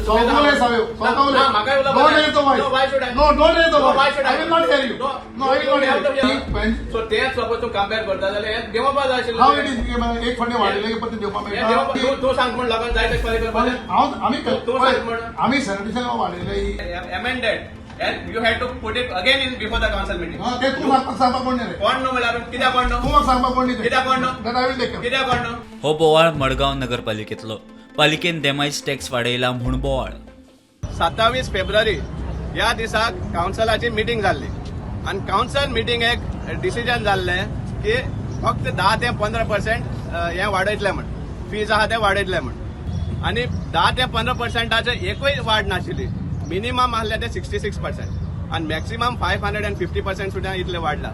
Saukule, Saukule. Don't raise the voice. No, why should I? No, don't raise the No, voice. why should I? I will not hear you. No, No, I will not hear you. So तेच सोबत तू compare करता जाल्यार देवबाज आशिल्लो. How it is? एक फंडे वाढलेले की पत्ते देवपा मेळटा. तू सांग म्हण लागून जाय तशें आम्ही सॅनिटेशन वाढलेले amended and you had to put it again in before the council meeting. ते तू सांगपाक कोण नाही रे. कोण नो म्हळ्यार कित्याक कोण नो? तू म्हाका सांगपाक कोण नाही. कित्याक कोण no? That I will take care. कित्याक कोण नो? हो बोवाळ मडगाव नगरपालिकेतलो. पालिकेन डेमाईज टॅक्स वाडयला म्हूण बोवाळ. 27 फेब्रुवारी ह्या दिसाक काउन्सिलाची मिटींग जाल्ली आणि काउन्सिल मिटींगेक डिसिजन जाल्लें की फक्त 10 ते 15% हें वाडयतले म्हण, फीज आहा ते वाडयतले म्हण. आनी 10 ते 15%चे एकूय वाड नाशिल्ली. मिनिमम आहले ते 66% आनी मॅक्सिमम 550% सुद्दां इतले वाडला.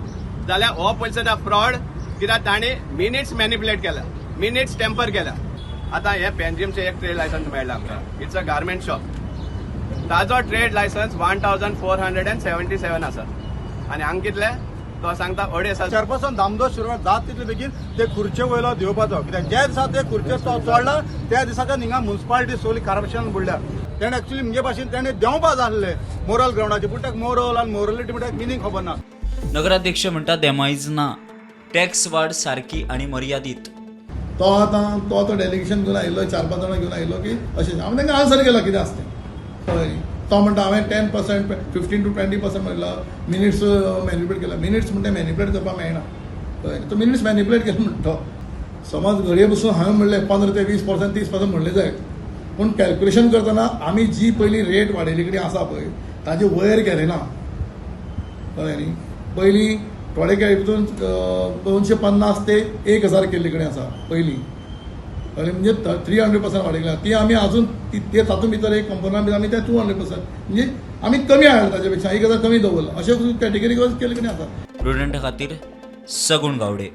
जाल्यार हो पयलीं फ्रॉड, कित्याक तांणी मिनिट्स मॅनिप्युलेट केला, मिनिट्स टेम्पर केला. आतां हे पेनजीमचे एक ट्रेड लायसन्स मेळ्ळा आमकां. It's a garment shop. ताजो ट्रेड लायसन्स 1477 आसा आनी हांगा कितले तो सांगता 2.5 चेअरपर्सन दामोदर शिरवाळ जात तितले बेगीन ते खुर्चे वयलो दिवपाचो, कित्याक ज्या दिसा ते खुर्चे चोडला त्या दिसाच्यान हिंगा म्युनिसिपालिटी सगळी करप्शन बुडल्या. तेणे एक्चुअली म्हणजे भाशेन तेणे देंवपा जाय आसले मोरल ग्राउंडाचेर, पूण ताका मोरल आनी मोरलिटी म्हणटा मिनींग खबर ना. नगराध्यक्ष म्हणटा डेमाईज ना, टॅक्स वाड सारकी आणि मर्यादीत. तो डेलिगेशन घेवन आयिल्लो, 4-5 जाणां घेवन आयिल्लो की अशें हांवें तांकां आन्सर केला कितें आसतें. कळ्ळें. तो म्हणटा हांवें 10%, 15 to 20% म्हणला. मिनिट्स मॅनिप्युलेट केला. मिनिट्स म्हणटा मॅनिप्युलेट करपाक मेळना. कळ्ळें. तो मिनिट्स मॅनिप्युलेट केला म्हणटा. समज घडये बसून हांवें म्हणलें 15 ते 20%, 30% म्हणलें जाय, पूण कॅल्क्युलेशन करतना आमी जी पयली रेट वाडयली कडेन आसा पळय ताजे वयर गेले ना. कळ्ळें न्ही. पयलीं थोडे हितून 250 ते 1000 केल्ले कडेन आसा पयलीं. कळ्ळें. म्हणजे 300% वाडयल्या. ती आमी अजून ते तातूंत भितर एक कंपना भितर आमी ते 200%, म्हणजे आमी कमी हाडला ताजे पेक्षा 1000 कमी दवरला. अशें कॅटेगरी केले कडेन आसा. प्रुडंट खातीर सगुण गावडे.